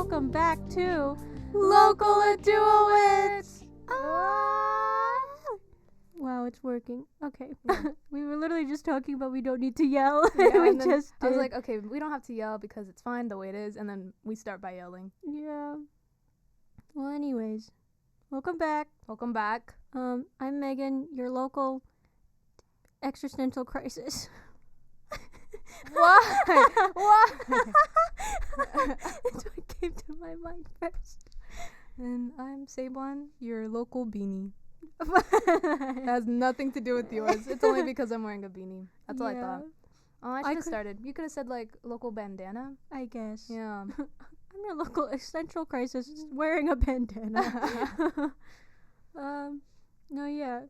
welcome back to Localiduoits. Wow, it's working. Okay. Yeah. We were literally just talking about we don't need to yell. Yeah, We and then just I was did. like, okay, we don't have to yell because it's fine the way it is, and then we start by yelling. Yeah. Well, anyways, welcome back. Welcome back. I'm Megan, your local existential crisis. Why? Why? That's what came to my mind first. And I'm Sieban, your local beanie. It has nothing to do with yours. It's only because I'm wearing a beanie. That's all I thought. Oh, I should have started. You could have said like local bandana. I guess. Yeah. I'm your local existential crisis wearing a bandana. No, yeah.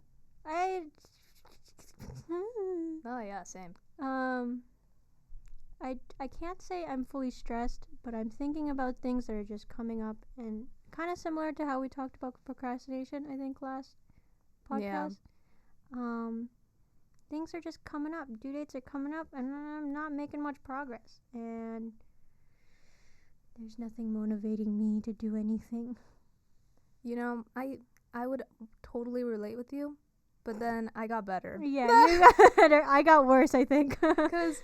Oh yeah, same. I can't say I'm fully stressed, but I'm thinking about things that are just coming up, and kind of similar to how we talked about procrastination, I think, last podcast. Yeah. Things are just coming up. Due dates are coming up, and I'm not making much progress. And there's nothing motivating me to do anything. You know, I would totally relate with you, but then I got better. Yeah, you got better. I got worse, I think. Because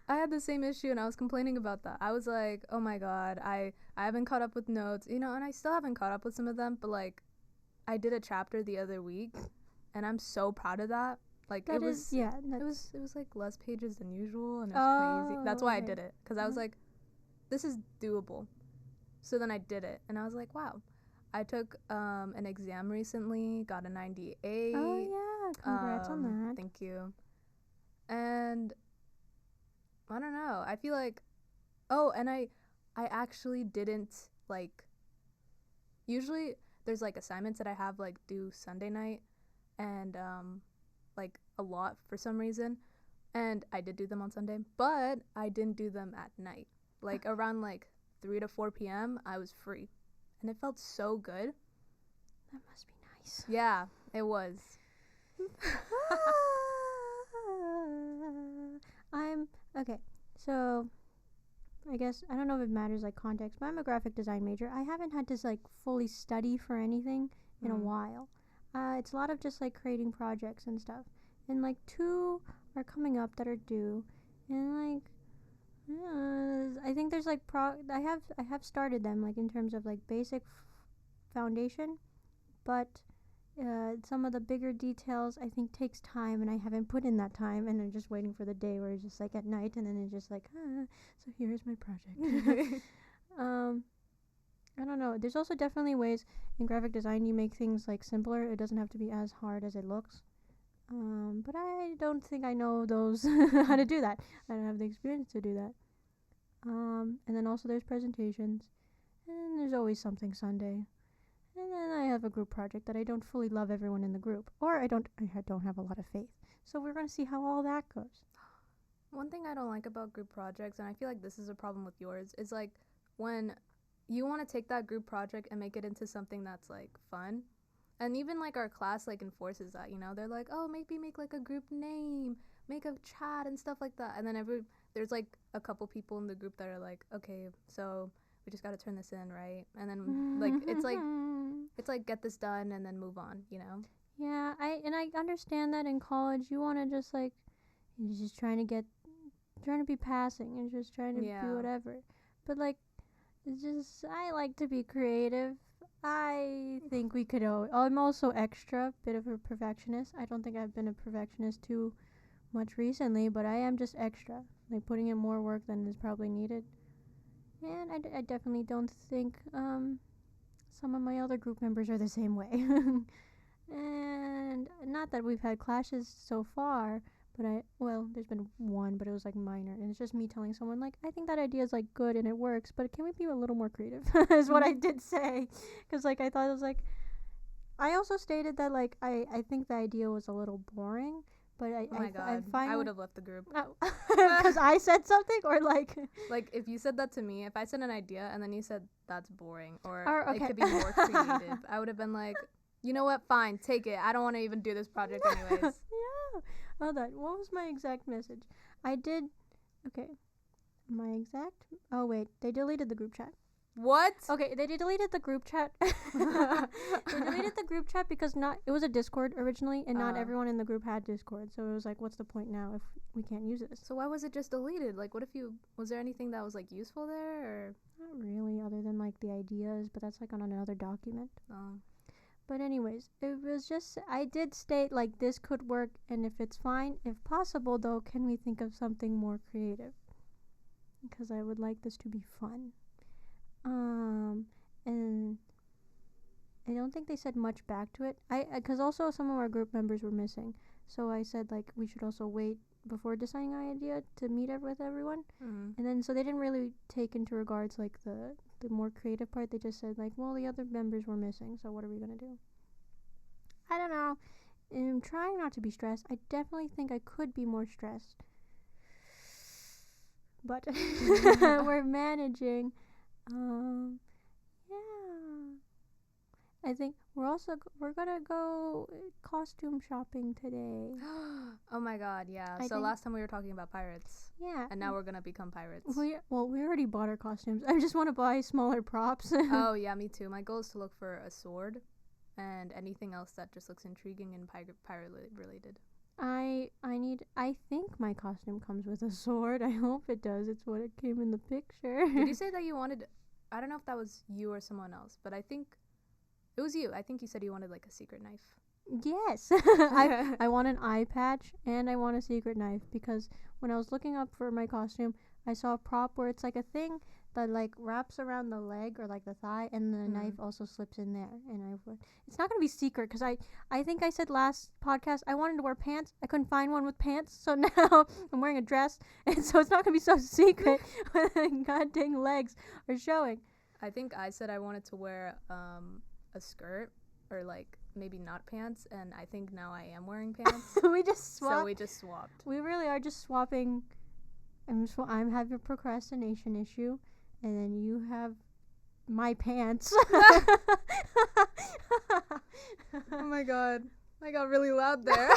I had the same issue and I was complaining about that. I was like, oh my god, I haven't caught up with notes, you know, and I still haven't caught up with some of them, but like I did a chapter the other week and I'm so proud of that. Like That it was is, yeah. it was like less pages than usual and it was crazy. That's why okay. I did it, because I was like, this is doable. So then I did it and I was like, wow. I took an exam recently, got a 98. Oh yeah, congrats on that. Thank you. And I don't know. I feel like, and I actually didn't, like, usually there's, like, assignments that I have, like, due Sunday night, and, like, a lot for some reason, and I did do them on Sunday, but I didn't do them at night. Like, around, like, 3 to 4 p.m., I was free, and it felt so good. That must be nice. Yeah, it was. Okay, so I guess I don't know if it matters like context, but I'm a graphic design major. I haven't had to like fully study for anything in a while. It's a lot of just like creating projects and stuff, and like 2 are coming up that are due, and like I think there's like I have started them like in terms of like basic foundation, but some of the bigger details I think takes time, and I haven't put in that time, and I'm just waiting for the day where it's just like at night, and then it's just like, so here's my project. I don't know. There's also definitely ways in graphic design you make things like simpler. It doesn't have to be as hard as it looks. But I don't think I know those how to do that. I don't have the experience to do that. And then also there's presentations, and there's always something Sunday. And then I have a group project that I don't fully love everyone in the group, or I don't have a lot of faith. So we're going to see how all that goes. One thing I don't like about group projects, and I feel like this is a problem with yours, is like when you want to take that group project and make it into something that's like fun. And even like our class like enforces that, you know. They're like, oh, maybe make like a group name, make a chat and stuff like that. And then there's like a couple people in the group that are like, okay, so we just got to turn this in, right? And then like it's like get this done and then move on, you know? Yeah, I understand that in college you want to just like you're just trying to be passing and just trying to do whatever. But like it's just I like to be creative. I think we could I'm also extra, bit of a perfectionist. I don't think I've been a perfectionist too much recently, but I am just extra, like putting in more work than is probably needed. And I definitely don't think some of my other group members are the same way. And not that we've had clashes so far, but there's been one, but it was like minor, and it's just me telling someone like, I think that idea is like good and it works, but can we be a little more creative? Is what I did say, because like I thought it was like, I also stated that like I think the idea was a little boring, but oh my god, I would have left the group. Because I said something, or like if you said that to me, if I said an idea and then you said that's boring, or okay. It could be more creative, I would have been like, you know what, fine, take it. I don't want to even do this project anyways. Yeah. Hold on. What was my exact message? I did. Okay. My exact. Oh wait, they deleted the group chat. What? Okay, they deleted the group chat. They deleted the group chat because it was a Discord originally, and not everyone in the group had Discord. So it was like, what's the point now if we can't use this? So why was it just deleted? Like, was there anything that was like useful there, or? Not really, other than like the ideas, but that's like on another document. Oh. But anyways, it was just, I did state like this could work, and if it's fine, if possible though, can we think of something more creative? Because I would like this to be fun. And I don't think they said much back to it. Because also some of our group members were missing. So I said, like, we should also wait before deciding an idea to meet up with everyone. Mm-hmm. And then, so they didn't really take into regards, like, the more creative part. They just said, like, well, the other members were missing, so what are we going to do? I don't know. I'm trying not to be stressed. I definitely think I could be more stressed. But we're managing. Yeah. I think we're gonna go costume shopping today. Oh my god, yeah. So last time we were talking about pirates. Yeah. And now we're gonna become pirates. We already bought our costumes. I just want to buy smaller props. Oh yeah, me too. My goal is to look for a sword and anything else that just looks intriguing and pirate related. I think my costume comes with a sword. I hope it does. It's what it came in the picture. Did you say that you wanted, I don't know if that was you or someone else, but I think it was you. I think you said you wanted like a secret knife. Yes. I want an eye patch and I want a secret knife, because when I was looking up for my costume, I saw a prop where it's like a thing that like wraps around the leg or like the thigh, and the knife also slips in there. And it's not gonna be secret, because I think I said last podcast I wanted to wear pants. I couldn't find one with pants, so now I'm wearing a dress, and so it's not gonna be so secret when the goddamn legs are showing. I think I said I wanted to wear a skirt, or like maybe not pants, and I think now I am wearing pants. We just swapped. So we just swapped. We really are just swapping. I'm having a procrastination issue, and then you have my pants. Oh my god. I got really loud there.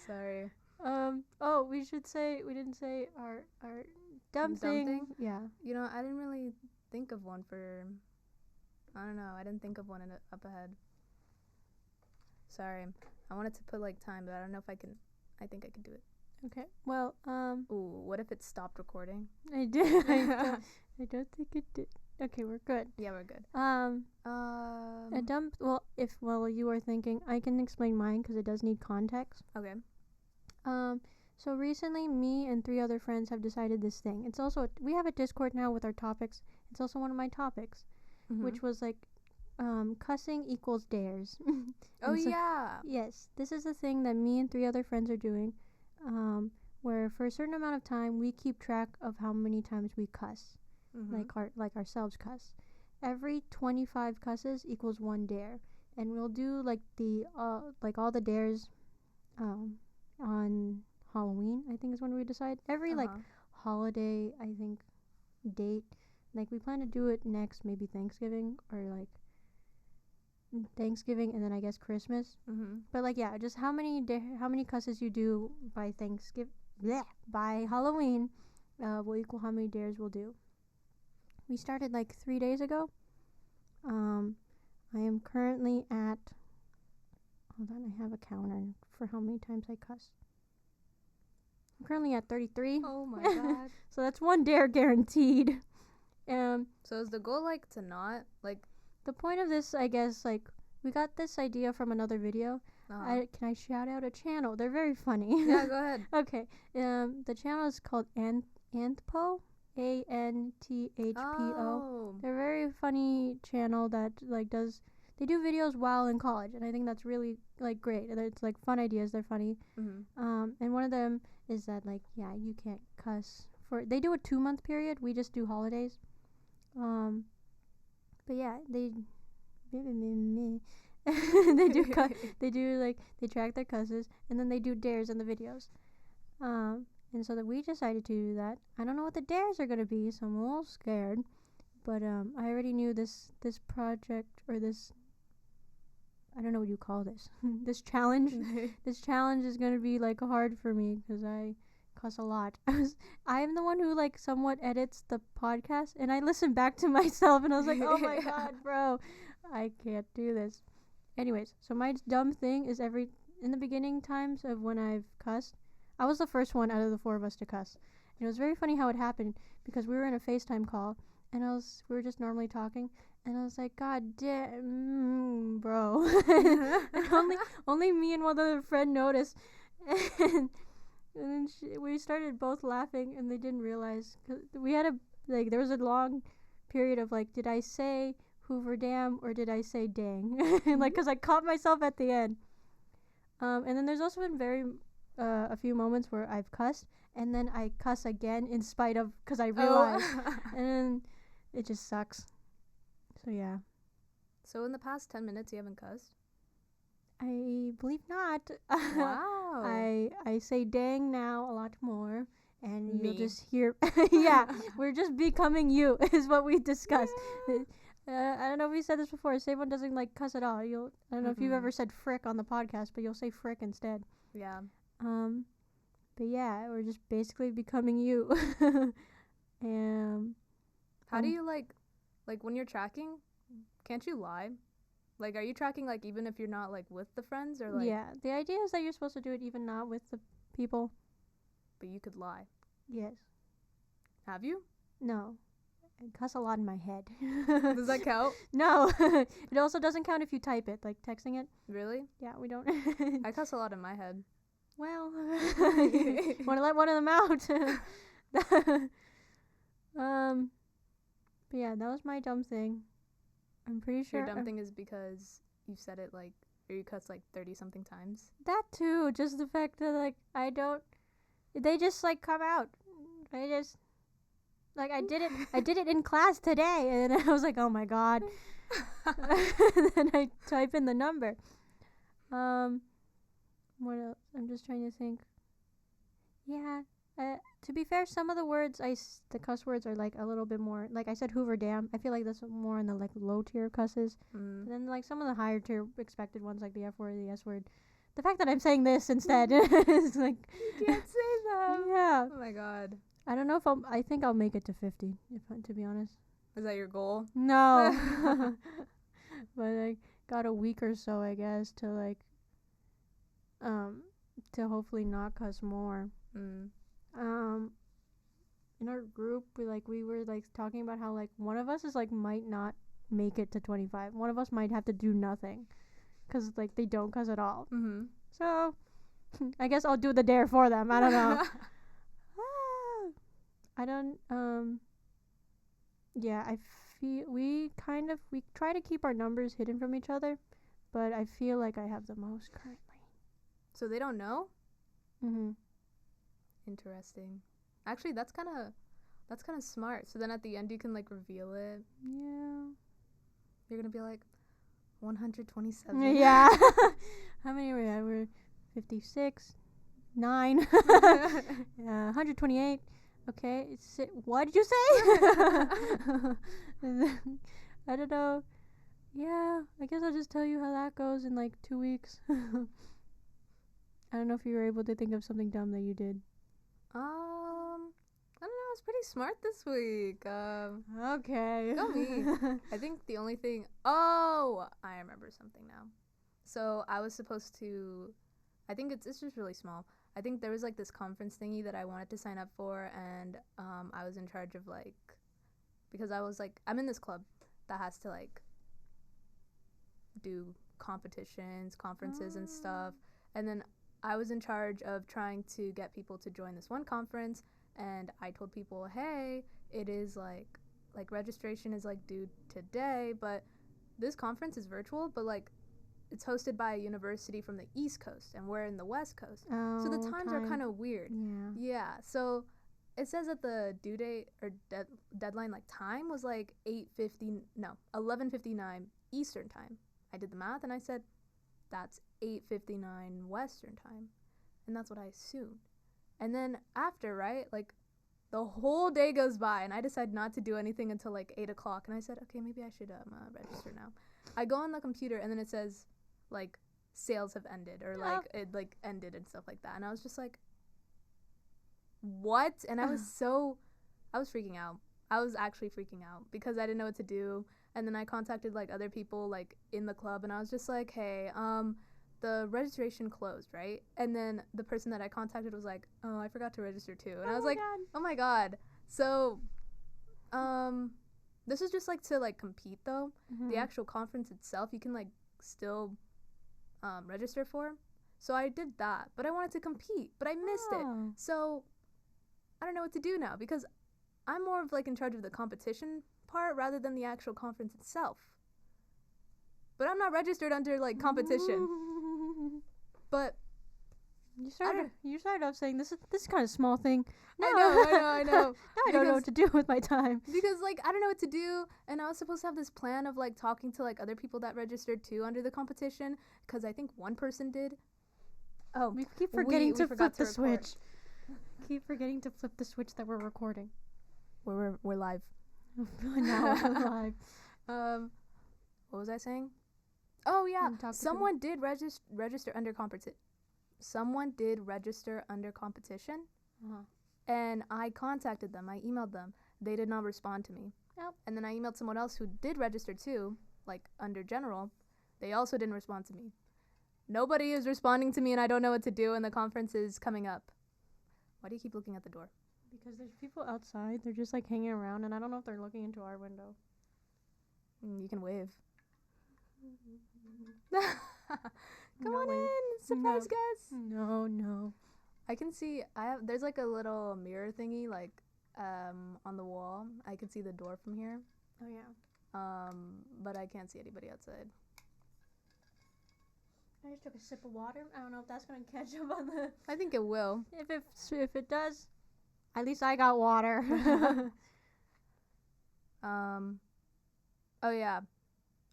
Sorry. Oh, we didn't say our dumb thing. Yeah. You know, I didn't really think of one for, I don't know, I didn't think of one up ahead. Sorry. I wanted to put like time, but I don't know if I think I can do it. Okay. Well, Ooh, what if it stopped recording? I did. I don't think it did. Okay, we're good. Yeah, we're good. A dumb. Well, while you are thinking, I can explain mine because it does need context. Okay. So recently, me and 3 other friends have decided this thing. It's also we have a Discord now with our topics. It's also one of my topics, which was like, cussing equals dares. Oh yeah. Yes, this is a thing that me and 3 other friends are doing, where for a certain amount of time we keep track of how many times we cuss, like ourselves cuss. Every 25 cusses equals 1 dare, and we'll do like all the dares, on Halloween. I think is when we decide every like holiday. I think date. Like we plan to do it next, maybe Thanksgiving or like Thanksgiving, and then I guess Christmas. But like yeah, just how many cusses you do by Thanksgiving, by Halloween, will equal how many dares we'll do. We started like 3 days ago. I am currently at. Hold on, I have a counter for how many times I cuss. I'm currently at 33. Oh my god. So that's 1 dare guaranteed. So is the goal like to not like? The point of this, I guess, like we got this idea from another video. Can I shout out a channel? They're very funny. Yeah, go ahead. Okay. The channel is called Anthpo. ANTHPO. Oh. They're a very funny channel that like they do videos while in college, and I think that's really like great. It's like fun ideas. They're funny. And one of them is that like yeah, you can't cuss they do a 2-month period. We just do holidays. But yeah, they they track their cusses, and then they do dares in the videos. And so that we decided to do that. I don't know what the dares are gonna be, so I'm a little scared. But I already knew this project, or this, I don't know what you call this. This challenge. This challenge is gonna be like hard for me because I cuss a lot. I am the one who like somewhat edits the podcast, and I listen back to myself, and I was like, oh my god, bro, I can't do this. Anyways, so my dumb thing is in the beginning times of when I've cussed, I was the first one out of the four of us to cuss. And it was very funny how it happened because we were in a FaceTime call, and we were just normally talking, and I was like, God damn, bro. And only me and one other friend noticed. And then we started both laughing, and they didn't realize. 'Cause we had there was a long period of like, did I say Hoover Dam or did I say dang? Like, because I caught myself at the end. And then there's also been a few moments where I've cussed, and then I cuss again in spite of, because I realized. And then it just sucks. So, yeah. So in the past 10 minutes, you haven't cussed? I believe not. Wow. I say dang now a lot more, and Me. you'll just hear. Yeah, we're just becoming you, is what we discussed. Yeah. I don't know if we said this before. Sieban doesn't like cuss at all. I don't know if you've ever said frick on the podcast, but you'll say frick instead. Yeah. But yeah, we're just basically becoming you. How do you like when you're tracking? Can't you lie? Like, are you tracking like even if you're not like with the friends or like? Yeah, the idea is that you're supposed to do it even not with the people. But you could lie. Yes. Have you? No. I cuss a lot in my head. Does that count? No. It also doesn't count if you type it, like texting it. Really? Yeah, we don't. I cuss a lot in my head. Well, want to let one of them out. But yeah, that was my dumb thing. I'm pretty sure. Your dumb thing is because you said it like, or you cuss like 30-something times. That too. Just the fact that like they just like come out. I just. Like, I did it in class today, and I was like, oh my god. And then I type in the number. What else? I'm just trying to think. Yeah, to be fair, some of the words, the cuss words are like a little bit more, like I said Hoover Dam, I feel like that's more in the like low tier cusses. But then like some of the higher tier expected ones, like the F word, the S word. The fact that I'm saying this instead is like... You can't say that. Yeah. Oh my god. I don't know if I think I'll make it to 50, to be honest. Is that your goal? No. But I got a week or so, I guess, to like, to hopefully not cuss more. In our group, we were like talking about how like one of us is like might not make it to 25. One of us might have to do nothing, 'cause like they don't cuss at all. So, I guess I'll do the dare for them. I don't know. I don't, yeah, I feel we try to keep our numbers hidden from each other, but I feel like I have the most currently. So they don't know? Mhm. Interesting. Actually, that's kind of smart. So then at the end you can like reveal it. Yeah. You're going to be like 127. Yeah. How many were we at? We're 56, 9, 128. Okay, what did you say? I don't know. Yeah, I guess I'll just tell you how that goes in like 2 weeks. I don't know if you were able to think of something dumb that you did. I don't know. I was pretty smart this week. Okay. Go me. I think the only thing. Oh, I remember something now. So I was supposed to. I think it's just really small. I think there was like this conference thingy that I wanted to sign up for, and I was in charge of like, because I was like, I'm in this club that has to like do competitions, conferences and stuff, and then I was in charge of trying to get people to join this one conference, and I told people, hey, it is like registration is like due today, but this conference is virtual, but like it's hosted by a university from the East Coast, and we're in the West Coast. So the times are kind of weird. Yeah. So it says that the due date or deadline like time was like 11:59 Eastern time. I did the math and I said that's 8:59 Western time, and that's what I assumed. And then after, right, like the whole day goes by, and I decide not to do anything until like 8 o'clock, and I said, okay, maybe I should register now. I go on the computer and then it says like sales have ended, or like it like ended and stuff like that, and I was just like, what? And I was freaking out. I was actually freaking out because I didn't know what to do. And then I contacted like other people like in the club, and I was just like, hey, the registration closed, right? And then the person that I contacted was like, oh, I forgot to register too. And I was like, God. oh my God. So, this is just like to like compete though. The actual conference itself, you can like still register for. So I did that, but I wanted to compete, but I missed it. So I don't know what to do now because I'm more of like in charge of the competition part rather than the actual conference itself. But I'm not registered under like competition. But you started off saying this is kind of small thing. No. I know. Now I don't know what to do with my time. Because like I don't know what to do, and I was supposed to have this plan of like talking to like other people that registered too under the competition because I think one person did. Oh, we keep forgetting to flip the switch. Keep forgetting to flip the switch that we're recording. We're live. Now we're live. What was I saying? Oh yeah, someone did register under competition. Someone did register under competition, and I contacted them. I emailed them. They did not respond to me. Yep. And then I emailed someone else who did register too, like under general. They also didn't respond to me. Nobody is responding to me, and I don't know what to do. And the conference is coming up. Why do you keep looking at the door? Because there's people outside. They're just like hanging around, and I don't know if they're looking into our window. You can wave. Come on in, surprise guest. No. I can see. There's like a little mirror thingy like on the wall. I can see the door from here. Oh yeah. But I can't see anybody outside. I just took a sip of water. I don't know if that's gonna catch up on the. I think it will. If it does, at least I got water. Oh yeah.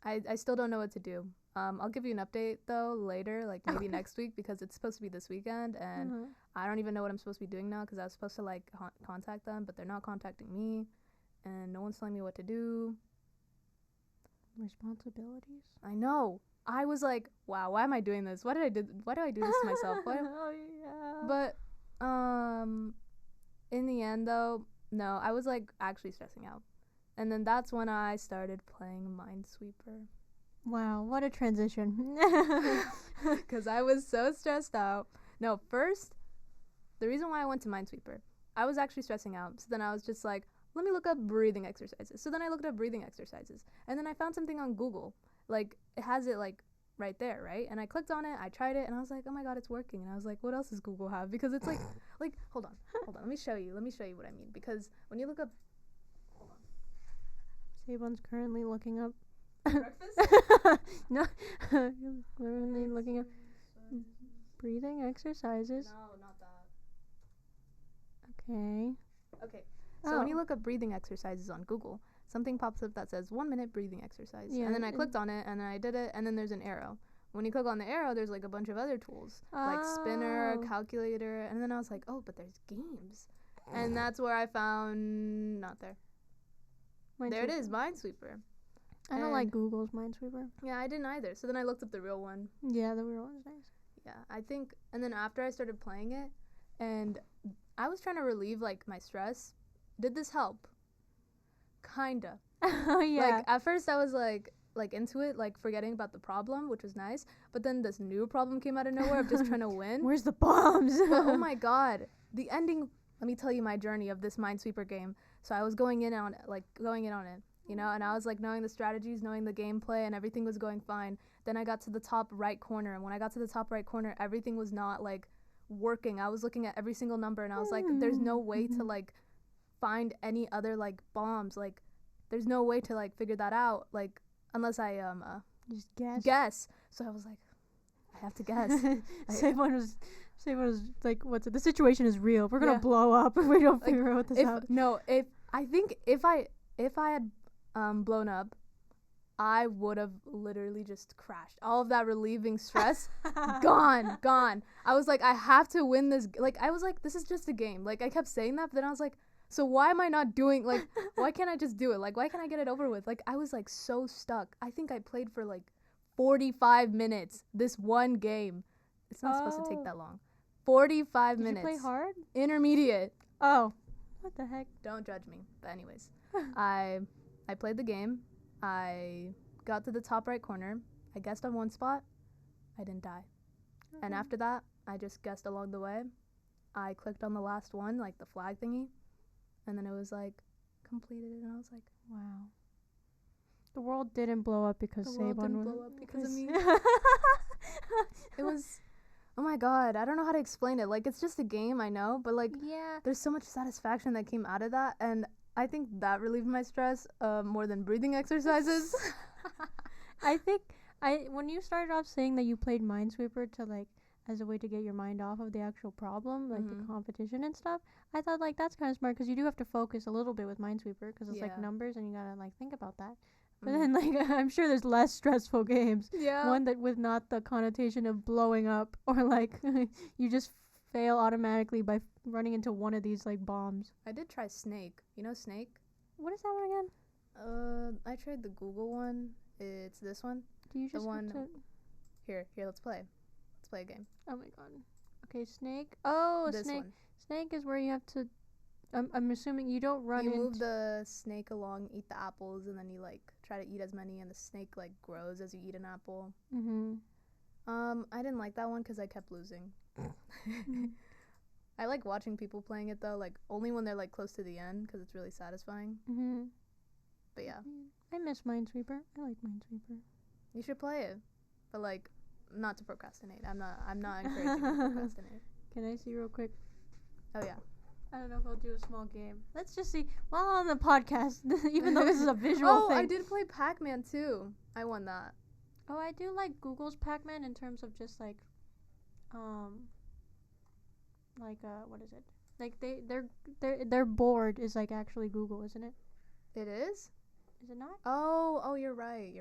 I still don't know what to do. I'll give you an update though later, like maybe next week, because it's supposed to be this weekend, and I don't even know what I'm supposed to be doing now because I was supposed to like contact them, but they're not contacting me, and no one's telling me what to do. Responsibilities. I know. I was like, wow, why am I doing this? Why do I do this to myself? Oh yeah. But in the end though, no, I was like actually stressing out. And then that's when I started playing Minesweeper. Wow, what a transition. Because I was so stressed out. No, first, the reason why I went to Minesweeper, I was actually stressing out. So then I was just like, let me look up breathing exercises. So then I looked up breathing exercises. And then I found something on Google. Like, it has it, like, right there, right? And I clicked on it, I tried it, and I was like, oh my God, it's working. And I was like, what else does Google have? Because it's like, hold on. Let me show you what I mean. Because when you look up, Sieban's currently looking up. Breakfast? No, currently looking up breathing exercises. No, not that. Okay. Okay. So when you look up breathing exercises on Google, something pops up that says 1 minute breathing exercise. Yeah, and then I clicked on it, and then I did it, and then there's an arrow. When you click on the arrow, there's like a bunch of other tools, like spinner, calculator, and then I was like, oh, but there's games. And that's where I found, not there. There it is, Minesweeper. I don't like Google's Minesweeper. Yeah, I didn't either. So then I looked up the real one. Yeah, the real one's nice. Yeah, I think, and then after I started playing it, and I was trying to relieve, like, my stress. Did this help? Kinda. Oh, yeah. Like, at first I was, like into it, like, forgetting about the problem, which was nice. But then this new problem came out of nowhere of just trying to win. Where's the bombs? But, oh, my God. The ending, let me tell you my journey of this Minesweeper game. So I was going in on it. You know, and I was like knowing the strategies, knowing the gameplay, and everything was going fine. Then I got to the top right corner, and when I got to the top right corner, everything was not like working. I was looking at every single number, and I was like, there's no way to like find any other like bombs. Like, there's no way to like figure that out. Like, unless I just guess. So I was like, I have to guess. Sieban was like, the situation is real. We're gonna blow up if we don't figure out this out. No, if I had blown up, I would have literally just crashed. All of that relieving stress, gone. I was like, I have to win this. Like, I was like, this is just a game. Like, I kept saying that, but then I was like, so why am I not doing, like, why can't I just do it? Like, why can't I get it over with? Like, I was, like, so stuck. I think I played for, like, 45 minutes this one game. It's not supposed to take that long. 45 minutes. Did you play hard? Intermediate. Oh, what the heck? Don't judge me. But anyways, I played the game. I got to the top right corner. I guessed on one spot. I didn't die. And after that, I just guessed along the way. I clicked on the last one, like the flag thingy, and then it was like completed, and I was like, wow. The world didn't blow up because the world Sieban didn't was blow up because of me. It was, oh my god, I don't know how to explain it. Like, it's just a game, I know, but like, yeah. there's so much satisfaction that came out of that, and I think that relieved my stress more than breathing exercises. I think when you started off saying that you played Minesweeper to like as a way to get your mind off of the actual problem, like the competition and stuff, I thought like that's kind of smart because you do have to focus a little bit with Minesweeper because it's like numbers and you gotta like think about that. But then like I'm sure there's less stressful games. Yeah. One that with not the connotation of blowing up or like you just fail automatically by running into one of these like bombs. I did try Snake. You know Snake? What is that one again? I tried the Google one. It's this one. Do you just the one have to... Here, let's play. Let's play a game. Oh my god. Okay, Snake. Oh, this Snake. One. Snake is where you have to... I'm assuming you don't run into... You move the snake along, eat the apples, and then you, like, try to eat as many, and the snake, like, grows as you eat an apple. Mm-hmm. I didn't like that one because I kept losing. I like watching people playing it, though, like, only when they're, like, close to the end, because it's really satisfying. Mm-hmm. But, yeah. I miss Minesweeper. I like Minesweeper. You should play it. But, like, not to procrastinate. I'm not encouraging you to procrastinate. Can I see real quick? Oh, yeah. I don't know if I'll do a small game. Let's just see. While on the podcast, even though this is a visual thing. I did play Pac-Man, too. I won that. Oh, I do like Google's Pac-Man in terms of just, like, what is it? Like, their board is, like, actually Google, isn't it? It is? Is it not? Oh, you're right.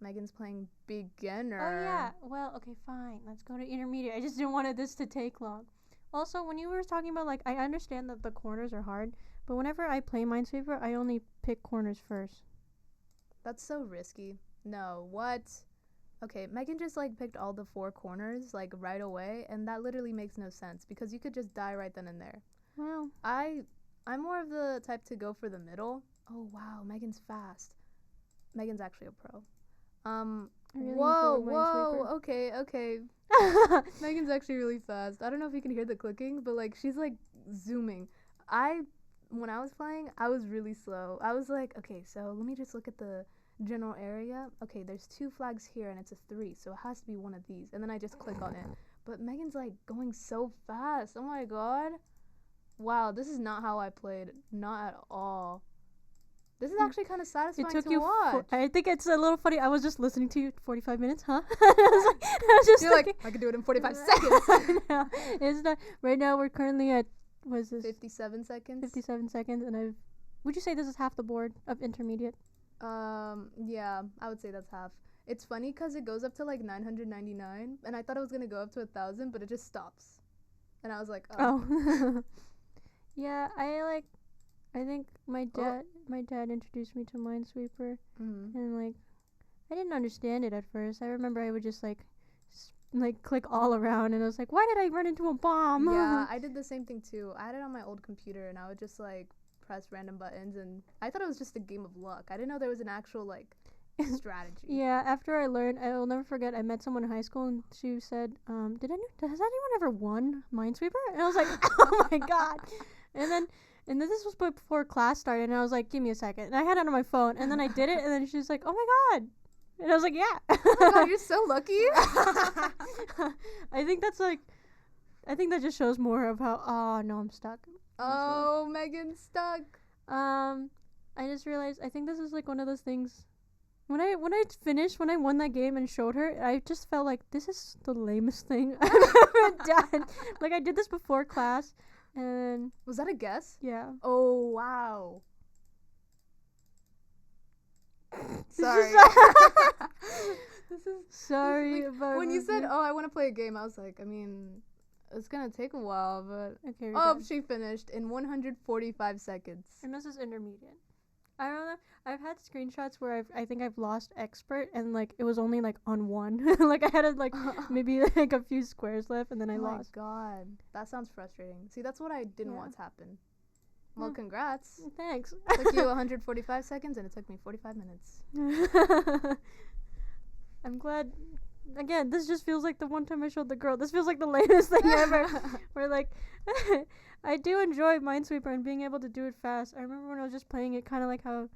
Megan's playing beginner. Oh, yeah. Well, okay, fine. Let's go to intermediate. I just didn't want this to take long. Also, when you were talking about, like, I understand that the corners are hard, but whenever I play Minesweeper, I only pick corners first. That's so risky. No, what? Okay, Megan just, like, picked all the 4 corners, like, right away, and that literally makes no sense, because you could just die right then and there. Well. I'm more of the type to go for the middle. Oh, wow, Megan's fast. Megan's actually a pro. Really whoa, okay. Megan's actually really fast. I don't know if you can hear the clicking, but, like, she's, like, zooming. When I was playing, I was really slow. I was like, okay, so let me just look at the general area. Okay, there's 2 flags here, and it's a 3, so it has to be one of these. And then I just click on it. But Megan's, like, going so fast. Oh, my God. Wow, this is not how I played. Not at all. This is actually kind of satisfying to watch. I think it's a little funny. I was just listening to you 45 minutes, huh? I was just You're like, I could do it in 45 seconds. It's not, right now we're currently at, what is this? 57 seconds. 57 seconds, and would you say this is half the board of intermediate? Yeah, I would say that's half. It's funny because it goes up to like 999, and I thought it was going to go up to 1,000, but it just stops. And I was like, oh. Yeah, I think my dad introduced me to Minesweeper, and like I didn't understand it at first. I remember I would just like click all around, and I was like, why did I run into a bomb? Yeah, I did the same thing too. I had it on my old computer, and I would just like press random buttons, and I thought it was just a game of luck. I didn't know there was an actual like strategy. Yeah, after I learned, I'll never forget. I met someone in high school, and she said, has anyone ever won Minesweeper? And I was like, oh my god. And then this was before class started, and I was like, give me a second. And I had it on my phone, and then I did it, and then she was like, oh my god. And I was like, yeah. Oh my god, you're so lucky. I think that just shows more of how, oh no, I'm stuck. Oh, Megan's stuck. I just realized, I think this is like one of those things. When I won that game and showed her, I just felt like this is the lamest thing I've ever done. Like, I did this before class, and... Was that a guess? Yeah. Oh, wow. Sorry. Sorry about... When you said, oh, I want to play a game, I was like, I mean, it's going to take a while, but... Okay, oh, she finished in 145 seconds. And this is intermediate. I don't know. I've had screenshots where I think I've lost expert and like it was only like on one. Like I had like maybe like a few squares left and then I lost. Oh my god. That sounds frustrating. See, that's what I didn't Yeah. want to happen. Well, congrats. Thanks. Took you 145 seconds and it took me 45 minutes. I'm glad. Again, this just feels like the one time I showed the girl. This feels like the latest thing ever. Where like, I do enjoy Minesweeper and being able to do it fast. I remember when I was just playing it, kind of like how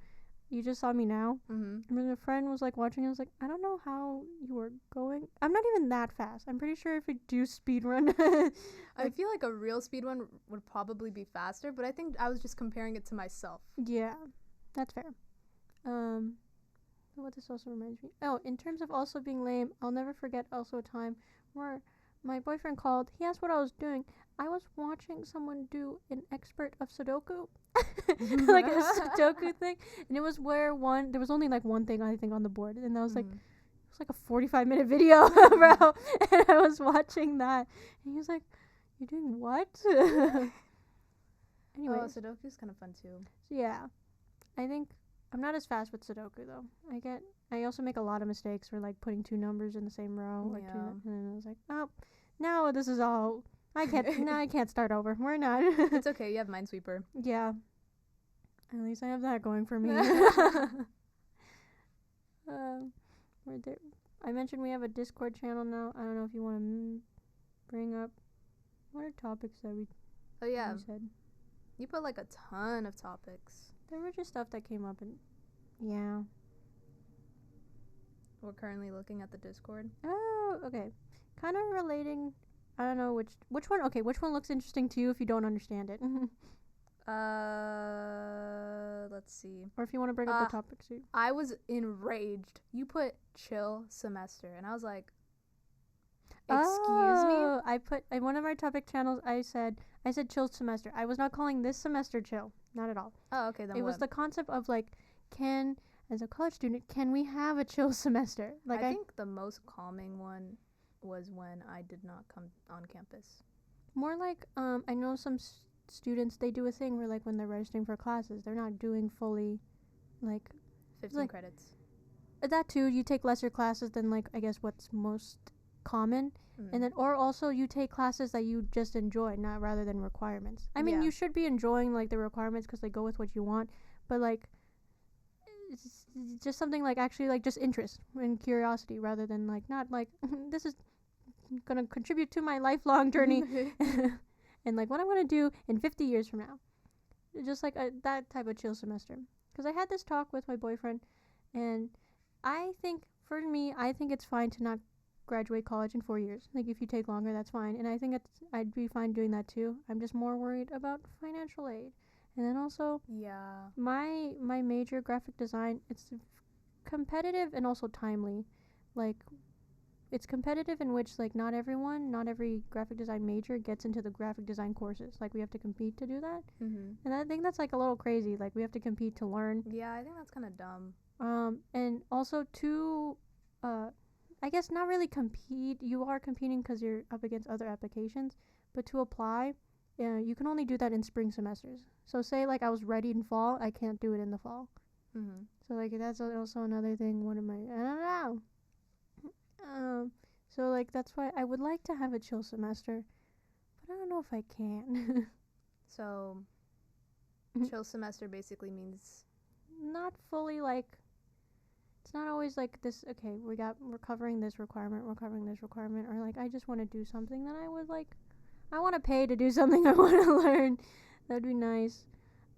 you just saw me now. Mm-hmm. And a friend was like watching. I was like, I don't know how you were going. I'm not even that fast. I'm pretty sure if I do speed run, I feel like a real speed one would probably be faster, but I think I was just comparing it to myself. yeah, that's fair. What this also reminds me. Oh, in terms of also being lame, I'll never forget also a time where my boyfriend called. He asked what I was doing. I was watching someone do an expert of Sudoku. Like a Sudoku thing. And it was where there was only like one thing I think on the board. And that was like, it was like a 45-minute video, bro. And I was watching that. And he was like, you're doing what? Anyway. Oh, Sudoku's kind of fun too. So yeah, I think I'm not as fast with Sudoku though. I also make a lot of mistakes for like putting two numbers in the same row. Or Yeah. and then I was like, oh, now this is all. I can't start over. We're not. It's okay. You have Minesweeper. Yeah. At least I have that going for me. I mentioned we have a Discord channel now. I don't know if you want to bring up what are topics that we. Oh yeah. we said. You put like a ton of topics. There were just stuff that came up and yeah. We're currently looking at the Discord. Oh, okay. Kind of relating. I don't know which one. Okay, which one looks interesting to you if you don't understand it, Let's see. or if you want to bring up the topics. I was enraged. You put chill semester, and I was like, excuse me. I put in one of our topic channels. I said chill semester. I was not calling this semester chill. Not at all. Oh, okay. Then it was the concept of like, as a college student, can we have a chill semester? Like I think the most calming one was when I did not come on campus. More like I know some students, they do a thing where like when they're registering for classes, they're not doing fully like 15 credits. That too, you take lesser classes than like I guess what's most common. And then or also you take classes that you just enjoy, not rather than requirements. I mean, you should be enjoying like the requirements because they go with what you want, but like it's just something like actually like just interest and curiosity rather than like not like this is gonna contribute to my lifelong journey and like what I'm gonna do in 50 years from now. Just like that type of chill semester. Because I had this talk with my boyfriend, and I think for me, I think it's fine to not graduate college in 4 years. Like if you take longer, that's fine, and I think I'd be fine doing that too. I'm just more worried about financial aid. And then also my major, graphic design, it's competitive and also timely. Like it's competitive in which like not every graphic design major gets into the graphic design courses. Like we have to compete to do that. And I think that's like a little crazy. Like we have to compete to learn. Yeah, I think that's kind of dumb. And also to I guess not really compete. You are competing because you're up against other applications, but to apply, you can only do that in spring semesters. So say like I was ready in fall, I can't do it in the fall. So like that's also another thing. I don't know. So like that's why I would like to have a chill semester, but I don't know if I can. So chill semester basically means not fully like. It's not always like this. Okay, we're covering this requirement. We're covering this requirement, or like I just want to do something that I would like. I want to pay to do something I want to learn. That'd be nice.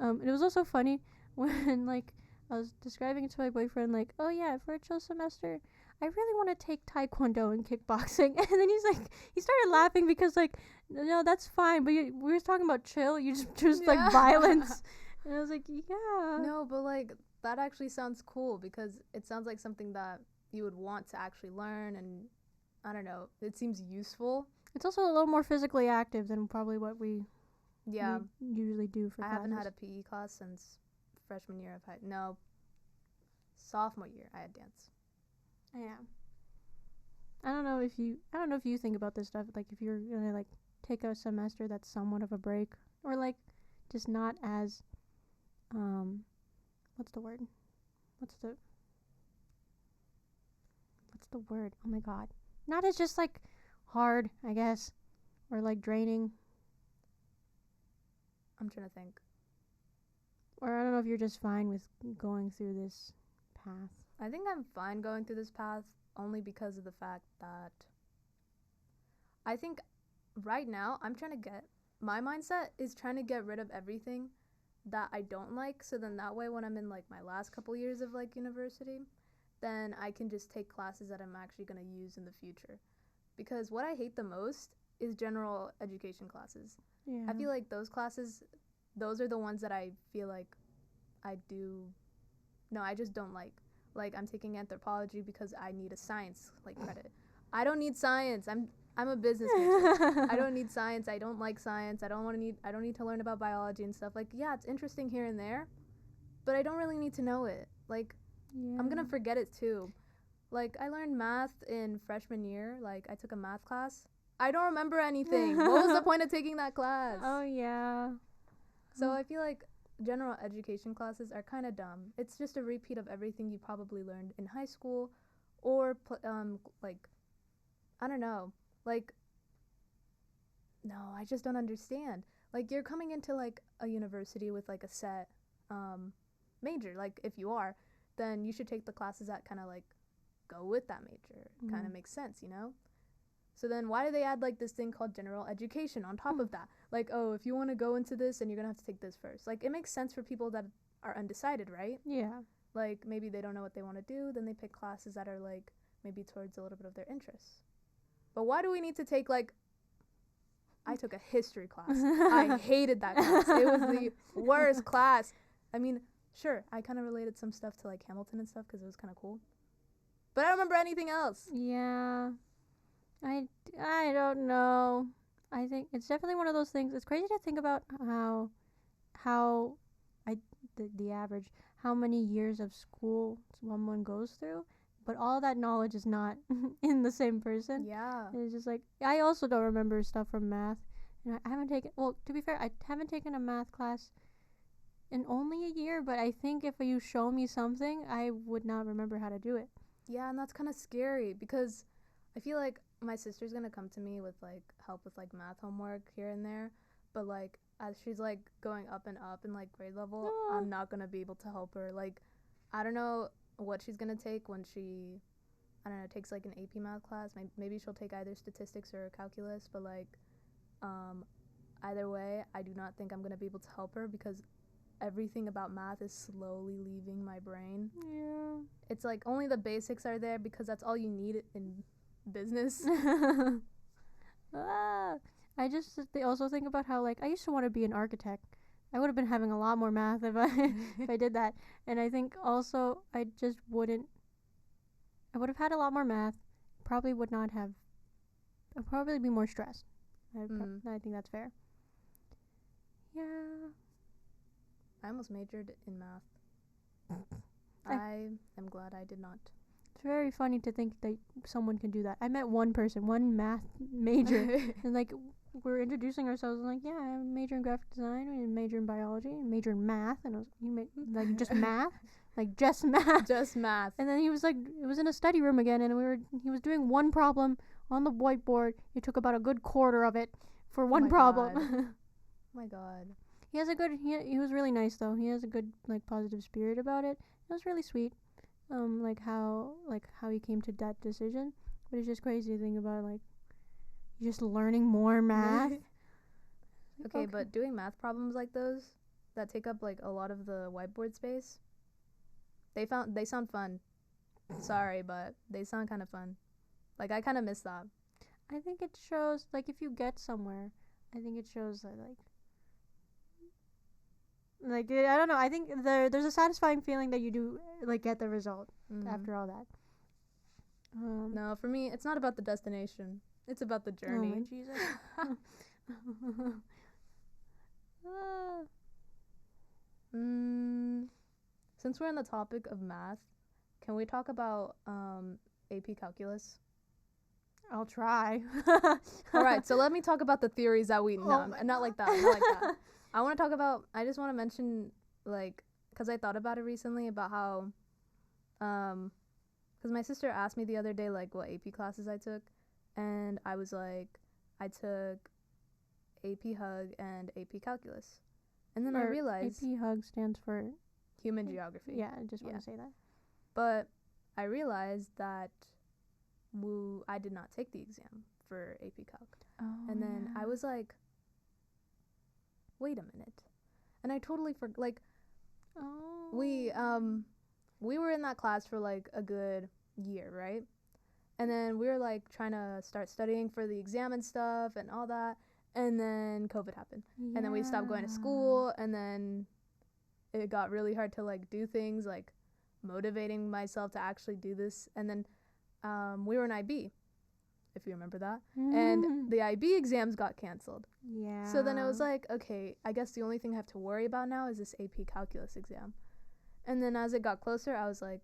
It was also funny when like I was describing it to my boyfriend, like, oh yeah, for a chill semester, I really want to take taekwondo and kickboxing. And then he started laughing because like, no, that's fine, but we were talking about chill. You just like violence. And I was like, yeah. No, but like that actually sounds cool because it sounds like something that you would want to actually learn, and I don't know, it seems useful. It's also a little more physically active than probably what we usually do for classes. I haven't had a PE class since freshman year. Sophomore year I had dance. Yeah. I don't know if you think about this stuff, like if you're gonna like take a semester that's somewhat of a break, or like just not as what's the word? What's the word? Oh my god. Not as just like hard, I guess, or like draining. I'm trying to think. Or I don't know if you're just fine with going through this path. I think I'm fine going through this path only because of the fact that I think right now my mindset is trying to get rid of everything that I don't like, so then that way when I'm in like my last couple years of like university, then I can just take classes that I'm actually going to use in the future. Because what I hate the most is general education classes. Yeah. I feel like those classes, those are the ones that I feel like I just don't like. Like, I'm taking anthropology because I need a science like credit. I don't need science. I'm a business major. I don't need science. I don't like science. I don't need to learn about biology and stuff. Like, yeah, it's interesting here and there, but I don't really need to know it. Like, Yeah. I'm gonna forget it too. Like, I learned math in freshman year. Like, I took a math class. I don't remember anything. What was the point of taking that class? Oh yeah. So I feel like general education classes are kind of dumb. It's just a repeat of everything you probably learned in high school, or like, I don't know. Like, no, I just don't understand. Like, you're coming into like a university with like a set major. Like, if you are, then you should take the classes that kind of like go with that major. Kind of makes sense, you know? So then why do they add like this thing called general education on top of that? Like, oh, if you want to go into this, then you're going to have to take this first. Like, it makes sense for people that are undecided, right? Yeah. Like, maybe they don't know what they want to do, then they pick classes that are like maybe towards a little bit of their interests. But why do we need to take like, I took a history class. I hated that class. It was the worst class. I mean, sure, I kind of related some stuff to like Hamilton and stuff because it was kind of cool. But I don't remember anything else. Yeah. I don't know. I think it's definitely one of those things. It's crazy to think about how the average, how many years of school someone goes through, but all that knowledge is not in the same person. Yeah. It's just like, I also don't remember stuff from math, and I haven't taken, well, to be fair, I haven't taken a math class in only a year, but I think if you show me something, I would not remember how to do it. Yeah, and that's kind of scary because I feel like my sister's gonna come to me with like help with like math homework here and there, but like as she's like going up and up in like grade level, I'm not gonna be able to help her. Like, I don't know what she's gonna take when she, I don't know, takes like an AP math class. Maybe she'll take either statistics or calculus, but like either way, I do not think I'm gonna be able to help her because everything about math is slowly leaving my brain. Yeah. It's like only the basics are there because that's all you need in business. They also think about how, like, I used to want to be an architect. I would have been having a lot more math if I did that. And I think also I would have had a lot more math. I'd probably be more stressed. I think that's fair. Yeah. I almost majored in math. I am glad I did not. It's very funny to think that someone can do that. I met one person, one math major, and like we're introducing ourselves. And like, yeah, I major in graphic design, and major in biology, and major in math. And I was, like just math, like just math, just math. And then he was like, it was in a study room again, and he was doing one problem on the whiteboard. It took about a good quarter of it for one problem. Oh my god. He has a good. He was really nice though. He has a good like positive spirit about it. It was really sweet. Like how he came to that decision. But it's just crazy to think about like just learning more math. Okay, but doing math problems like those that take up like a lot of the whiteboard space, they sound fun. Sorry, but they sound kind of fun. Like, I kind of miss that. I think it shows, like, if you get somewhere, I think it shows that, like, I don't know, I think there's a satisfying feeling that you do, like, get the result after all that. No, for me, it's not about the destination. It's about the journey. Oh, my Jesus. Since we're on the topic of math, can we talk about AP Calculus? I'll try. All right, so let me talk about the theories that we... No, not like that. Not like that. I just want to mention, like, because I thought about it recently about how, because my sister asked me the other day like what AP classes I took, and I was like, I took AP Hug and AP Calculus, and then I realized AP Hug stands for Human Geography. Yeah, I just want to say that. But I realized that I did not take the exam for AP Calc. Oh, And then I was like, wait a minute. And I totally forgot. Like, we were in that class for like a good year, right? And then we were like trying to start studying for the exam and stuff and all that. And then COVID happened. Yeah. And then we stopped going to school. And then it got really hard to like do things, like motivating myself to actually do this. And then we were in IB, if you remember that. And the IB exams got canceled. Yeah. So then it was like, okay, I guess the only thing I have to worry about now is this AP Calculus exam. And then as it got closer, I was like,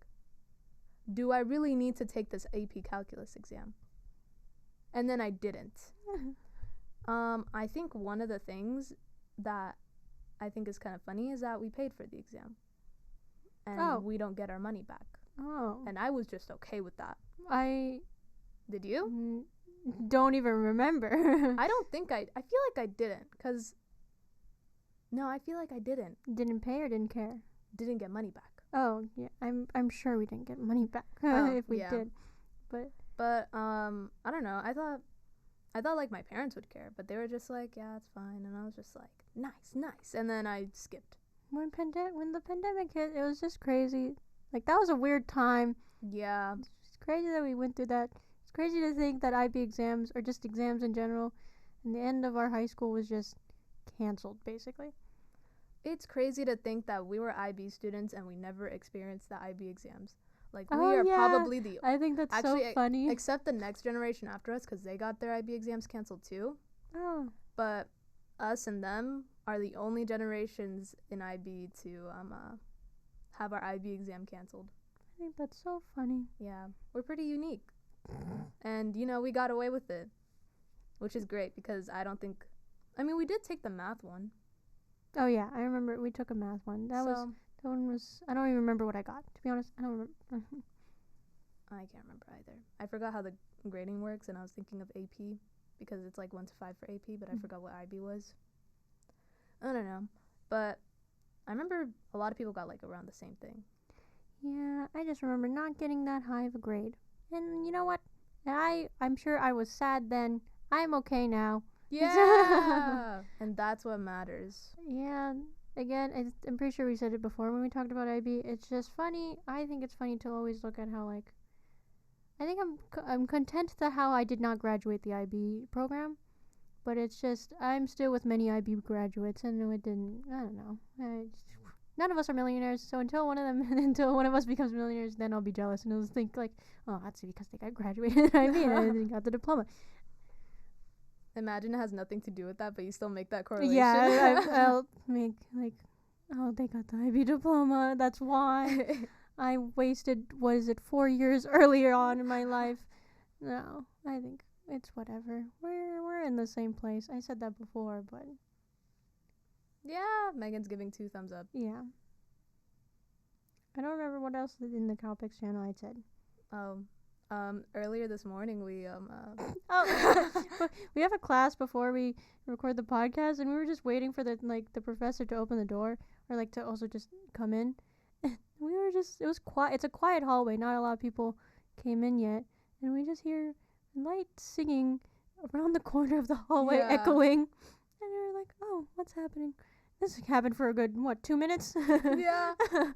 do I really need to take this AP Calculus exam? And then I didn't. I think one of the things that I think is kind of funny is that we paid for the exam. And we don't get our money back. Oh. And I was just okay with that. Did you? Don't even remember. I don't think I feel like I didn't, because no, I feel like I didn't. Didn't pay or didn't care? Didn't get money back. Oh, yeah. I'm sure we didn't get money back if we did. But I don't know. I thought like my parents would care, but they were just like, yeah, it's fine. And I was just like, nice. And then I skipped. When the pandemic hit, it was just crazy. Like, that was a weird time. Yeah. It's crazy that we went through that. It's crazy to think that IB exams, or just exams in general, and the end of our high school was just canceled, basically. It's crazy to think that we were IB students and we never experienced the IB exams. Like, we are probably the... I think that's so funny. Except the next generation after us, because they got their IB exams canceled too. Oh. But us and them are the only generations in IB to have our IB exam canceled. I think that's so funny. Yeah, we're pretty unique. And, we got away with it, which is great, because I don't think... I mean, we did take the math one. Oh, yeah, I remember we took a math one. That one was... I don't even remember what I got, to be honest. I don't remember. I can't remember either. I forgot how the grading works, and I was thinking of AP, because it's like 1 to 5 for AP, but I forgot what IB was. I don't know. But I remember a lot of people got, like, around the same thing. Yeah, I just remember not getting that high of a grade. And you know what? I'm sure I was sad then. I'm okay now. Yeah! And that's what matters. Yeah. Again, I'm pretty sure we said it before when we talked about IB. It's just funny. I think it's funny to always look at how, like... I think I'm content to how I did not graduate the IB program. But it's just, I'm still with many IB graduates, and it didn't... I don't know. None of us are millionaires, so until one of us becomes millionaires, then I'll be jealous, and I'll think, like, oh, that's because they got graduated IB and they got the diploma. Imagine it has nothing to do with that, but you still make that correlation. Yeah, I'll make, like, oh, they got the IB diploma, that's why. I wasted, 4 years earlier on in my life. No, I think it's whatever. We're in the same place. I said that before, but... Yeah, Megan's giving 2 thumbs up. Yeah. I don't remember what else in the Calpix channel I said. Earlier this morning we we have a class before we record the podcast, and we were just waiting for the professor to open the door, or like to also just come in. We were just, it was quiet. It's a quiet hallway. Not a lot of people came in yet, and we just hear light singing around the corner of the hallway, echoing, and we were like, "Oh, what's happening?" This happened for a good 2 minutes? Yeah.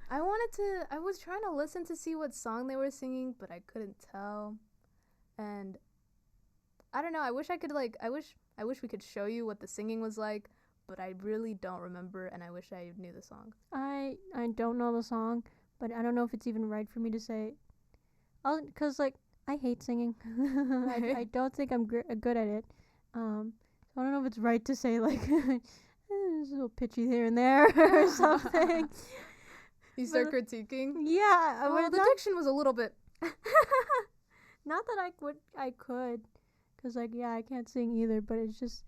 I was trying to listen to see what song they were singing, but I couldn't tell. And I don't know, I wish we could show you what the singing was like, but I really don't remember, and I wish I knew the song. I don't know the song, but I don't know if it's even right for me to say. Cause I hate singing. I don't think I'm good at it. So I don't know if it's right to say it's a little pitchy here and there or something. You start critiquing? Yeah. Well, the diction was a little bit... Not that I could. Because, I can't sing either, but it's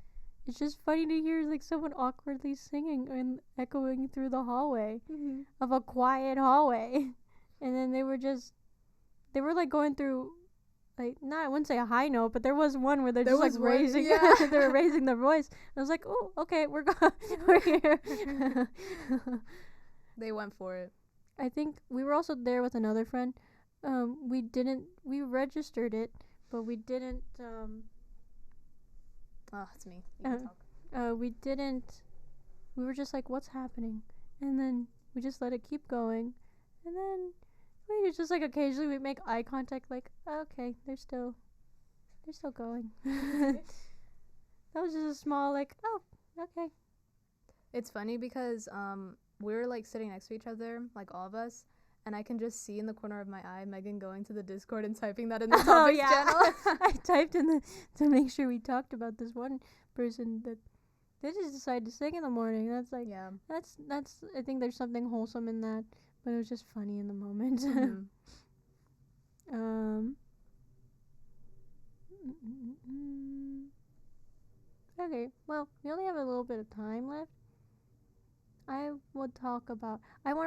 it's just funny to hear like someone awkwardly singing and echoing through the hallway of a quiet hallway. And then they were like going through like, not, I wouldn't say a high note, but there was one where they're just like raising they were raising their voice. I was like, oh, okay, we're here. They went for it. I think we were also there with another friend. We registered it, but we didn't Oh, it's me. You can talk. we were just like, what's happening? And then we just let it keep going. And then we just like occasionally we make eye contact, like, okay, they're still going. That was just a small like, oh, okay. It's funny because we were like sitting next to each other, like all of us, and I can just see in the corner of my eye Megan going to the Discord and typing that in the topics channel. I typed in to make sure we talked about this one person that they just decided to sing in the morning. That's like, that's I think there's something wholesome in that, but it was just funny in the moment. Okay, well, we only have a little bit of time left. I want to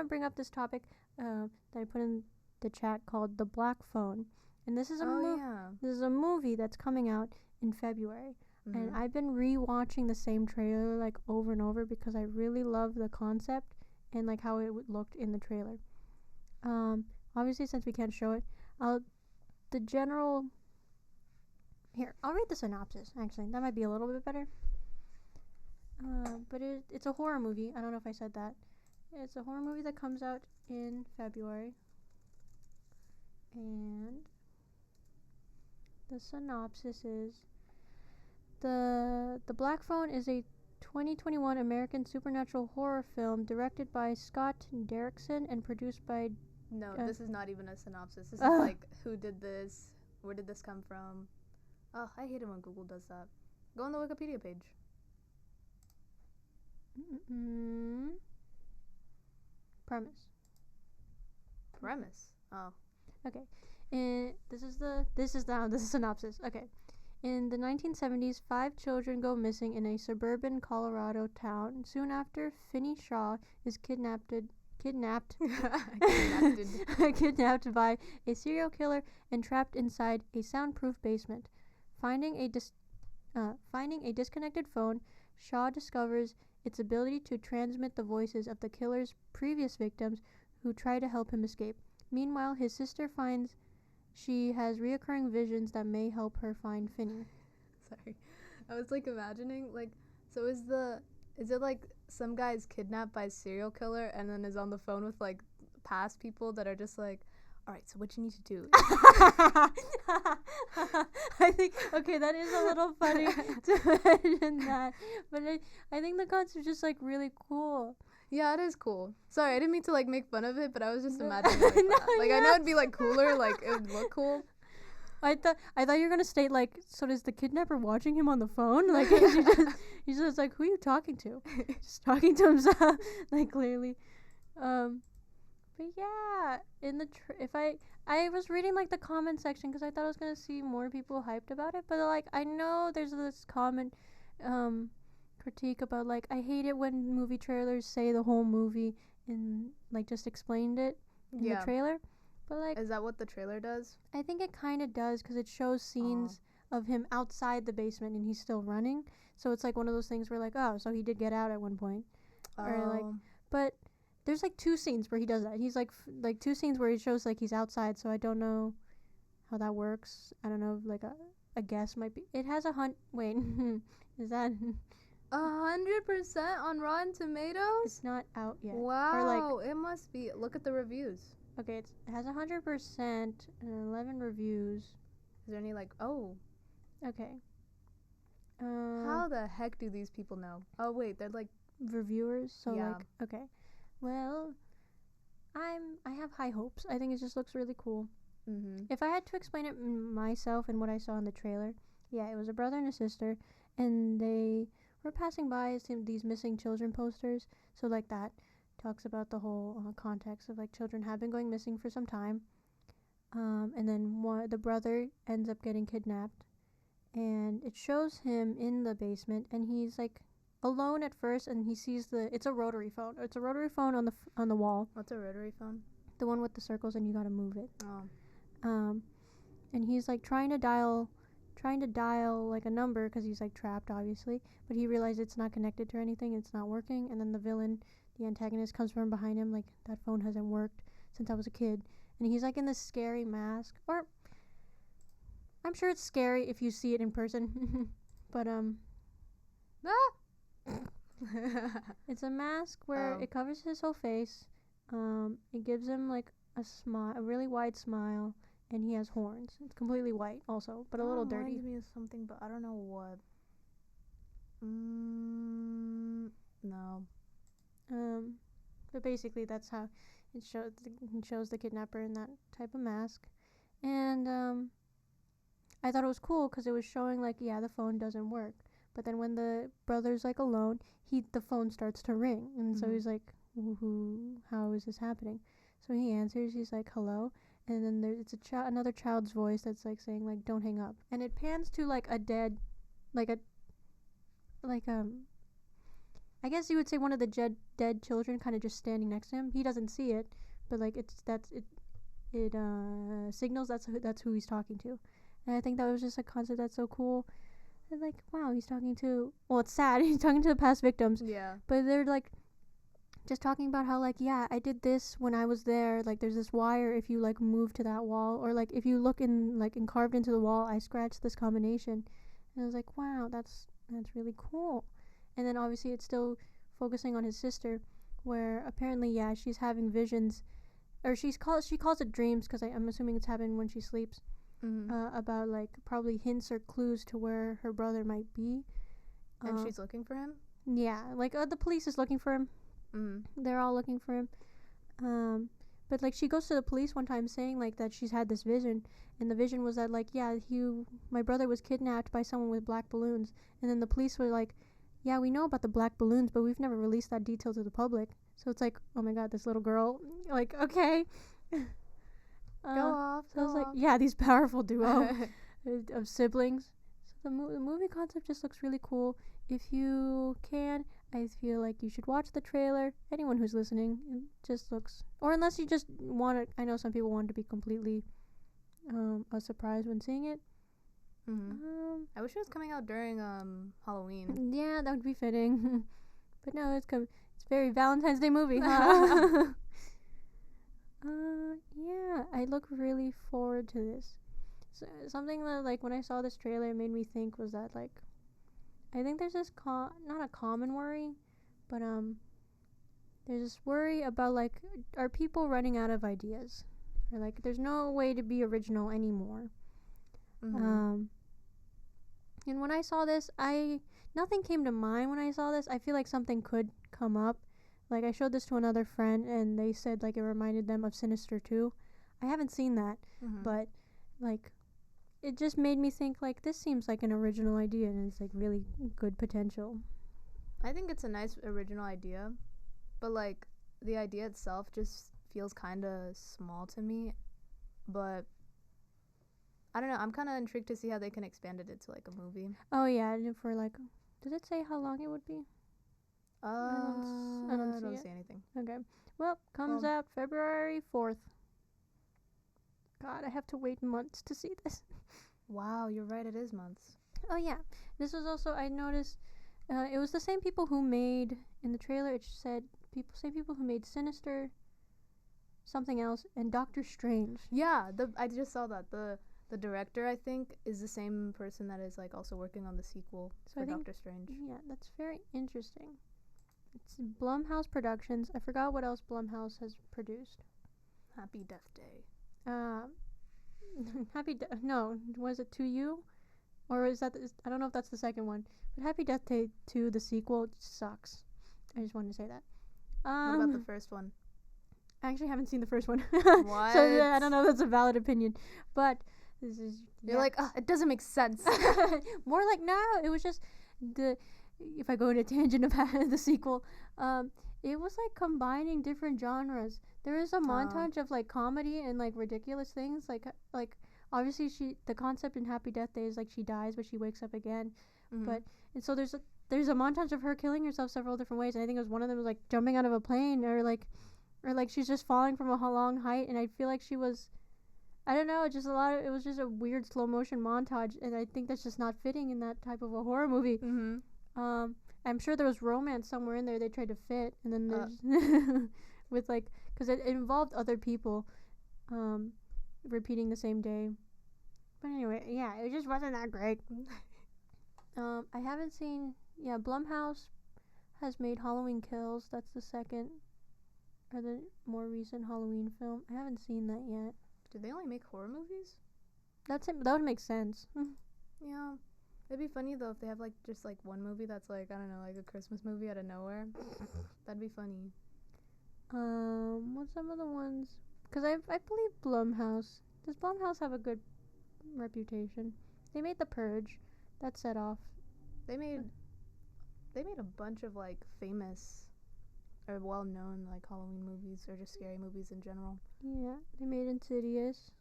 bring up this topic that I put in the chat called The Black Phone. And this is this is a movie that's coming out in February. And I've been re-watching the same trailer like over and over because I really love the concept and like how it looked in the trailer. Obviously, since we can't show it, I'll read the synopsis, actually. That might be a little bit better. But it's a horror movie. I don't know if I said that. It's a horror movie that comes out in February. And the synopsis is The Black Phone is a 2021 American supernatural horror film directed by Scott Derrickson and produced by... No, this is not even a synopsis. This is like, who did this? Where did this come from? Oh, I hate it when Google does that. Go on the Wikipedia page. Premise. Oh. Okay. This is the synopsis. Okay. In the 1970s, 5 children go missing in a suburban Colorado town. Soon after, Finney Shaw is kidnapped by a serial killer and trapped inside a soundproof basement. Finding a disconnected phone, Shaw discovers its ability to transmit the voices of the killer's previous victims who try to help him escape. Meanwhile, his sister finds she has reoccurring visions that may help her find Finney. Sorry. I was like imagining, like, so is it like some guy's kidnapped by a serial killer and then is on the phone with like past people that are just like, all right, so what you need to do? I think, okay, that is a little funny to imagine that, but I think the concept is just like really cool. Yeah, it is cool. Sorry, I didn't mean to like make fun of it, but I was just imagining like that. Like, I know it'd be like cooler, like it would look cool. I thought you were gonna state like, so does the kidnapper watching him on the phone? Like he's just like, who are you talking to? Just talking to himself, like clearly. But yeah, in the I was reading like the comment section because I thought I was gonna see more people hyped about it, but like I know there's this comment critique about like, I hate it when movie trailers say the whole movie and like just explained it in the trailer. But like, is that what the trailer does? I think it kind of does because it shows scenes of him outside the basement and he's still running. So it's like one of those things where like, oh, so he did get out at one point. Or like, but there's like 2 scenes where he does that. He's like 2 scenes where he shows like he's outside. So I don't know how that works. I don't know. Like a guess might be. It has wait, is that 100% on Rotten Tomatoes? It's not out yet. Wow. Or like, it must be. Look at the reviews. Okay, it has 100% and 11 reviews. Is there any like, Okay. How the heck do these people know? Oh wait, they're like reviewers. So like, okay. Well, I have high hopes. I think it just looks really cool. If I had to explain it myself and what I saw in the trailer, it was a brother and a sister, and they were passing by these missing children posters. So like that talks about the whole context of like children have been going missing for some time, and then the brother ends up getting kidnapped, and it shows him in the basement, and he's like alone at first, and he sees it's a rotary phone. It's a rotary phone on the wall. What's a rotary phone? The one with the circles, and you gotta move it. Oh. And he's like trying to dial like a number because he's like trapped, obviously. But he realizes it's not connected to anything. It's not working. And then the antagonist, comes from behind him like, that phone hasn't worked since I was a kid. And he's like in this scary mask, or I'm sure it's scary if you see it in person. But it's a mask where it covers his whole face. It gives him like a really wide smile, and he has horns. It's completely white also, but a little dirty. Reminds me of something, but I don't know what. No. But basically that's how it shows the kidnapper in that type of mask. And I thought it was cool because it was showing like, yeah, the phone doesn't work. But then when the brother's like alone, the phone starts to ring, and so he's like, how is this happening? So he answers. He's like, hello. And then it's another child's voice that's like saying like, don't hang up. And it pans to like a dead, I guess you would say one of the dead children kind of just standing next to him. He doesn't see it, but like it signals that's who he's talking to. And I think that was just a concept that's so cool. And like, wow, he's talking to, well, it's sad. He's talking to the past victims. Yeah. But they're like just talking about how like, yeah, I did this when I was there. Like, there's this wire if you like move to that wall, or like if you look and carved into the wall, I scratched this combination. And I was like, wow, that's really cool. And then obviously it's still focusing on his sister, where apparently, yeah, she's having visions, or she calls it dreams, because I'm assuming it's happening when she sleeps. About like probably hints or clues to where her brother might be. And she's looking for him? Yeah, like the police is looking for him. They're all looking for him. But like she goes to the police one time saying like that she's had this vision, and the vision was that like, yeah, my brother was kidnapped by someone with black balloons. And then the police were like, yeah, we know about the black balloons, but we've never released that detail to the public. So it's like, oh my god, this little girl, like, okay. Go off. So I was like, yeah, these powerful duo of siblings. So the movie concept just looks really cool. If you can, I feel like you should watch the trailer. Anyone who's listening, it just looks, or unless you just want it, I know some people want it to be completely a surprise when seeing it. I wish it was coming out during Halloween. Yeah, that would be fitting. But no, it's very Valentine's Day movie, huh? Yeah, I look really forward to this. So, something that, like, when I saw this trailer, it made me think was that, like, I think there's this not a common worry, but there's this worry about, like, are people running out of ideas? Or like, there's no way to be original anymore. And when I saw this, nothing came to mind when I saw this. I feel like something could come up. Like, I showed this to another friend, and they said, like, it reminded them of Sinister 2. I haven't seen that, but, like, it just made me think, like, this seems like an original idea, and it's, like, really good potential. I think it's a nice original idea, but, like, the idea itself just feels kind of small to me, but I don't know. I'm kind of intrigued to see how they can expand it into, like, a movie. Oh, yeah, for, like, did it say how long it would be? I don't see anything. Okay. Well, comes out February 4th. God, I have to wait months to see this. Wow, you're right. It is months. Oh, yeah. This was also, I noticed, it was the same people who made, in the trailer, it said, same people who made Sinister, something else, and Doctor Strange. Yeah, I just saw that. The director, I think, is the same person that is, like, also working on the sequel for Doctor Strange. Yeah, that's very interesting. It's Blumhouse Productions. I forgot what else Blumhouse has produced. Happy Death Day. No, was it To You? Or is that, I don't know if that's the second one. But Happy Death Day 2, the sequel, sucks. I just wanted to say that. What about the first one? I actually haven't seen the first one. What? So I don't know if that's a valid opinion. But this is... You're like, it doesn't make sense. More like, no, it was just if I go into tangent about the sequel, it was like combining different genres. There is a montage of like comedy and like ridiculous things, like obviously the concept in Happy Death Day is like she dies but she wakes up again. Mhm. But and so there's a montage of her killing herself several different ways, and I think it was one of them was like jumping out of a plane or like she's just falling from a long height, and I feel like she was, I don't know, just it was just a weird slow motion montage, and I think that's just not fitting in that type of a horror movie. Mhm. I'm sure there was romance somewhere in there they tried to fit, and then there's with like, because it involved other people repeating the same day. But anyway, yeah, it just wasn't that great. I haven't seen, Blumhouse has made Halloween Kills. That's the second or the more recent Halloween film. I haven't seen that yet. Do they only make horror movies? That would make sense. Yeah. It'd be funny though if they have like just like one movie that's like, I don't know, like a Christmas movie out of nowhere. That'd be funny. What's some of the ones? Because I believe Blumhouse. Does Blumhouse have a good reputation? They made The Purge. That set off. They made a bunch of like famous or well-known like Halloween movies or just scary movies in general. Yeah, they made Insidious.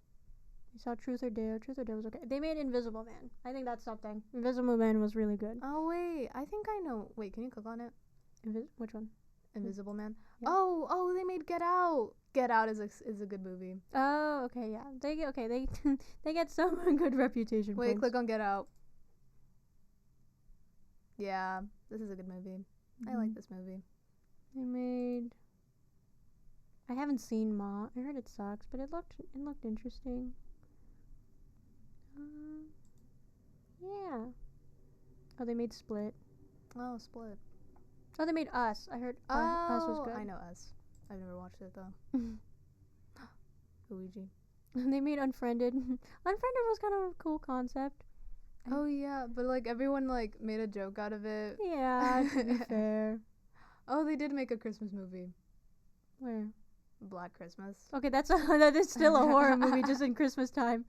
You saw Truth or Dare. Truth or Dare was okay. They made Invisible Man. I think that's something. Invisible Man was really good. Oh wait, I think I know. Wait, can you click on it? Which one? Invisible Man. Yeah. Oh, they made Get Out. Get Out is a good movie. Oh, okay, yeah. They get some good reputation. Wait, points. click on Get Out. Yeah, this is a good movie. I like this movie. They made. I haven't seen Ma. I heard it sucks, but it looked interesting. Yeah. Oh, they made Split. Oh, Split. Oh, they made Us. I heard Us was good. I know Us. I've never watched it though. Luigi. They made Unfriended. Unfriended was kind of a cool concept. Oh yeah, but like everyone like made a joke out of it. Yeah, to be fair. Oh, they did make a Christmas movie. Where? Black Christmas. Okay, that is still a horror movie just in Christmas time.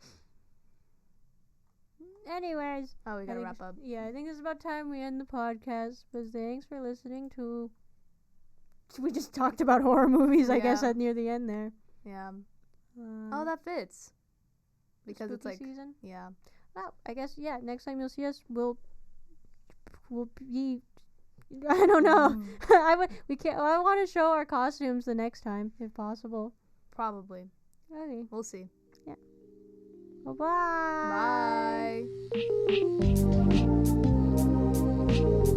Anyways. Oh, we gotta wrap up. Yeah, I think it's about time we end the podcast. But thanks for listening to. We just talked about horror movies, I guess, at near the end there. Yeah. Oh, that fits. Because it's like season? Yeah. Well, I guess next time you'll see us, we'll be. I don't know. I want to show our costumes the next time, if possible. Probably. Okay. We'll see. Yeah. Bye-bye. Bye.